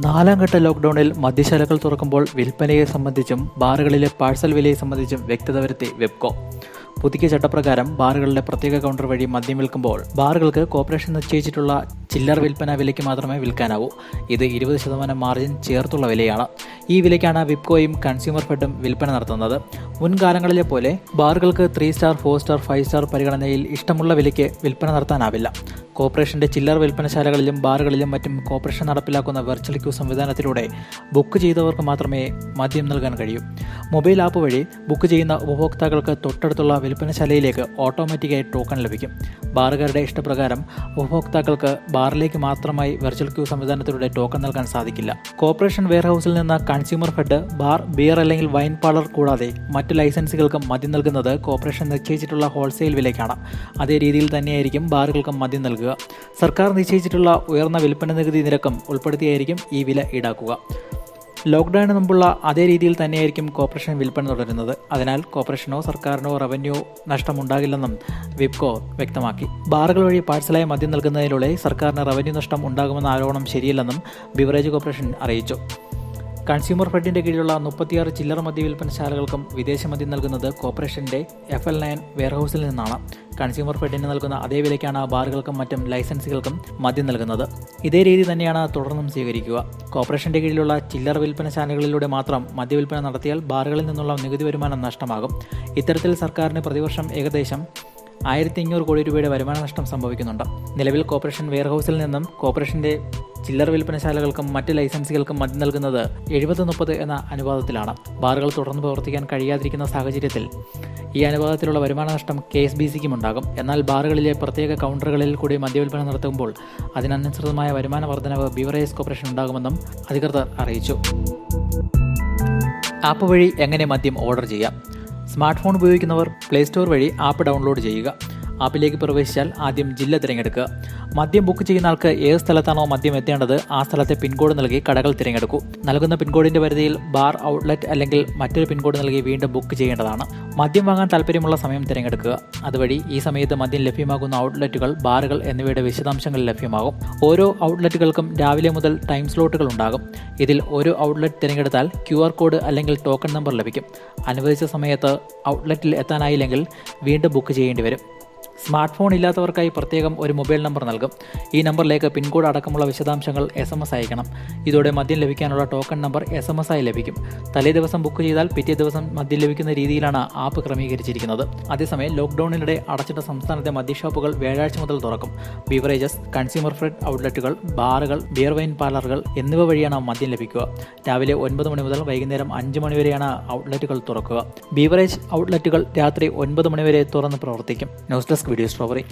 നാലാം ഘട്ട ലോക്ക്ഡൌണിൽ മദ്യശാലകൾ തുറക്കുമ്പോൾ വിൽപ്പനയെ സംബന്ധിച്ചും ബാറുകളിലെ പാഴ്സൽ വിലയെ സംബന്ധിച്ചും വ്യക്തത വരുത്തി വെബ്കോ. പുതിയ ചട്ടപ്രകാരം ബാറുകളിലെ പ്രത്യേക കൗണ്ടർ വഴി മദ്യം വിൽക്കുമ്പോൾ ബാറുകൾക്ക് കോർപ്പറേഷൻ നിശ്ചയിച്ചിട്ടുള്ള ചില്ലറ വിൽപ്പന വിലയ്ക്ക് മാത്രമേ വിൽക്കാനാവൂ. ഇത് 20% മാർജിൻ ചേർത്തുള്ള വിലയാണ്. ഈ വിലയ്ക്കാണ് വെബ്കോയും കൺസ്യൂമർ ഫെഡും വിൽപ്പന നടത്തുന്നത്. മുൻകാലങ്ങളിലെ പോലെ ബാറുകൾക്ക് 3 സ്റ്റാർ, 4 സ്റ്റാർ, 5 സ്റ്റാർ പരിഗണനയിൽ ഇഷ്ടമുള്ള വിലയ്ക്ക് വിൽപ്പന നടത്താനാവില്ല. കോർപ്പറേഷന്റെ ചില്ലറ വിൽപ്പനശാലകളിലും ബാറുകളിലും മറ്റും കോർപ്പറേഷൻ നടപ്പിലാക്കുന്ന വെർച്വൽ ക്യൂ സംവിധാനത്തിലൂടെ ബുക്ക് ചെയ്തവർക്ക് മാത്രമേ മദ്യം നൽകാൻ കഴിയൂ. മൊബൈൽ ആപ്പ് വഴി ബുക്ക് ചെയ്യുന്ന ഉപഭോക്താക്കൾക്ക് തൊട്ടടുത്തുള്ള വിൽപ്പനശാലയിലേക്ക് ഓട്ടോമാറ്റിക്കായി ടോക്കൺ ലഭിക്കും. ബാറുകാരുടെ ഇഷ്ടപ്രകാരം ഉപഭോക്താക്കൾക്ക് ബാറിലേക്ക് മാത്രമായി വെർച്വൽ ക്യൂ സംവിധാനത്തിലൂടെ ടോക്കൺ നൽകാൻ സാധിക്കില്ല. കോർപ്പറേഷൻ വെയർഹൌസിൽ നിന്ന് കൺസ്യൂമർ ഫെഡ്, ബാർ, ബിയർ അല്ലെങ്കിൽ വൈൻ പാർലർ കൂടാതെ മറ്റ് ലൈസൻസുകൾക്കും മദ്യം നൽകുന്നത് കോർപ്പറേഷൻ നിശ്ചയിച്ചിട്ടുള്ള ഹോൾസെയിൽ വിലയ്ക്കാണ്. അതേ രീതിയിൽ തന്നെയായിരിക്കും ബാറുകൾക്കും മദ്യം നൽകുക. സർക്കാർ നിശ്ചയിച്ചിട്ടുള്ള ഉയർന്ന വിൽപ്പന നികുതി നിരക്കും ഉൾപ്പെടുത്തിയായിരിക്കും ഈ വില ഈടാക്കുക. ലോക്ക്ഡൌണിന് മുമ്പുള്ള അതേ രീതിയിൽ തന്നെയായിരിക്കും കോർപ്പറേഷൻ വിൽപ്പന തുടരുന്നത്. അതിനാൽ കോർപ്പറേഷനോ സർക്കാരിനോ റവന്യൂ നഷ്ടമുണ്ടാകില്ലെന്നും വെബ്കോ വ്യക്തമാക്കി. ബാറുകൾ വഴി പാഴ്സലായി മദ്യം നൽകുന്നതിലൂടെ സർക്കാരിന് റവന്യൂ നഷ്ടം ഉണ്ടാകുമെന്ന ആരോപണം ശരിയല്ലെന്നും ബിവറേജ് കോർപ്പറേഷൻ അറിയിച്ചു. കൺസ്യൂമർ ഫെഡിന്റെ കീഴിലുള്ള 36 ചില്ലറ മദ്യ വിൽപ്പനശാലകൾക്കും വിദേശ മദ്യം നൽകുന്നത് കോർപ്പറേഷന്റെ FL9 വെയർഹൌസിൽ നിന്നാണ്. കൺസ്യൂമർ ഫെഡിന് നൽകുന്ന അതേ വിലയ്ക്കാണ് ബാറുകൾക്കും മറ്റും ലൈസൻസുകൾക്കും മദ്യം നൽകുന്നത്. ഇതേ രീതി തന്നെയാണ് തുടർന്നും സ്വീകരിക്കുക. കോർപ്പറേഷന്റെ കീഴിലുള്ള ചില്ലറ വിൽപ്പനശാലകളിലൂടെ മാത്രം മദ്യവിൽപ്പന നടത്തിയാൽ ബാറുകളിൽ നിന്നുള്ള നികുതി വരുമാനം നഷ്ടമാകും. ഇത്തരത്തിൽ സർക്കാരിന് പ്രതിവർഷം ഏകദേശം 1500 കോടി രൂപയുടെ വരുമാന നഷ്ടം സംഭവിക്കുന്നുണ്ട്. നിലവിൽ കോർപ്പറേഷൻ വെയർഹൌസിൽ നിന്നും കോർപ്പറേഷന്റെ ചില്ലറ വിൽപ്പനശാലകൾക്കും മറ്റ് ലൈസൻസുകൾക്കും മദ്യം നൽകുന്നത് 70-30 എന്ന അനുപാതത്തിലാണ്. ബാറുകൾ തുടർന്ന് പ്രവർത്തിക്കാൻ കഴിയാതിരിക്കുന്ന സാഹചര്യത്തിൽ ഈ അനുപാതത്തിലുള്ള വരുമാന നഷ്ടം KSBCക്കും ഉണ്ടാകും. എന്നാൽ ബാറുകളിലെ പ്രത്യേക കൗണ്ടറുകളിൽ കൂടി മദ്യവിൽപ്പന നടത്തുമ്പോൾ അതിനനുസൃതമായ വരുമാന വർധനവ് ബിവറേജ് കോർപ്പറേഷൻ ഉണ്ടാകുമെന്നും അധികൃതർ അറിയിച്ചു. ആപ്പ് വഴി എങ്ങനെ മദ്യം ഓർഡർ ചെയ്യാം? സ്മാർട്ട് ഫോൺ ഉപയോഗിക്കുന്നവർ പ്ലേ സ്റ്റോർ വഴി ആപ്പ് ഡൗൺലോഡ് ചെയ്യുക. ആപ്പിലേക്ക് പ്രവേശിച്ചാൽ ആദ്യം ജില്ല തിരഞ്ഞെടുക്കുക. മദ്യം ബുക്ക് ചെയ്യുന്ന ആൾക്ക് ഏത് സ്ഥലത്താണോ മദ്യം എത്തേണ്ടത് ആ സ്ഥലത്തെ പിൻകോഡ് നൽകി കടകൾ തിരഞ്ഞെടുക്കൂ. നൽകുന്ന പിൻകോഡിന്റെ പരിധിയിൽ ബാർ, ഔട്ട്ലെറ്റ് അല്ലെങ്കിൽ മറ്റൊരു പിൻകോഡ് നൽകി വീണ്ടും ബുക്ക് ചെയ്യേണ്ടതാണ്. മദ്യം വാങ്ങാൻ താല്പര്യമുള്ള സമയം തിരഞ്ഞെടുക്കുക. അതുവഴി ഈ സമയത്ത് മദ്യം ലഭ്യമാകുന്ന ഔട്ട്ലെറ്റുകൾ, ബാറുകൾ എന്നിവയുടെ വിശദാംശങ്ങൾ ലഭ്യമാകും. ഓരോ ഔട്ട്ലെറ്റുകൾക്കും രാവിലെ മുതൽ ടൈം സ്ലോട്ടുകൾ ഉണ്ടാകും. ഇതിൽ ഒരു ഔട്ട്ലെറ്റ് തിരഞ്ഞെടുത്താൽ QR കോഡ് അല്ലെങ്കിൽ ടോക്കൺ നമ്പർ ലഭിക്കും. അനുവദിച്ച സമയത്ത് ഔട്ട്ലെറ്റിൽ എത്താനായില്ലെങ്കിൽ വീണ്ടും ബുക്ക് ചെയ്യേണ്ടി വരും. സ്മാർട്ട് ഫോൺ ഇല്ലാത്തവർക്കായി പ്രത്യേകം ഒരു മൊബൈൽ നമ്പർ നൽകും. ഈ നമ്പറിലേക്ക് പിൻകോഡ് അടക്കമുള്ള വിശദാംശങ്ങൾ SMS അയക്കണം. ഇതോടെ മദ്യം ലഭിക്കാനുള്ള ടോക്കൺ നമ്പർ SMS ആയി ലഭിക്കും. തലേ ദിവസം ബുക്ക് ചെയ്താൽ പിറ്റേ ദിവസം മദ്യം ലഭിക്കുന്ന രീതിയിലാണ് ആപ്പ് ക്രമീകരിച്ചിരിക്കുന്നത്. അതേസമയം ലോക്ക്ഡൌണിനിടെ അടച്ചിട്ട സംസ്ഥാനത്തെ മദ്യഷോപ്പുകൾ വ്യാഴാഴ്ച മുതൽ തുറക്കും. ബിവറേജസ്, കൺസ്യൂമർ ഫെഡ് ഔട്ട്ലെറ്റുകൾ, ബാറുകൾ, ബിയർ വൈൻ പാർലറുകൾ എന്നിവ വഴിയാണ് മദ്യം ലഭിക്കുക. രാവിലെ 9 മണി മുതൽ വൈകുന്നേരം 5 മണി വരെയാണ് ഔട്ട്ലെറ്റുകൾ തുറക്കുക. ബിവറേജ് ഔട്ട്ലെറ്റുകൾ രാത്രി 9 മണി വരെ തുറന്ന് പ്രവർത്തിക്കും. News desk video story.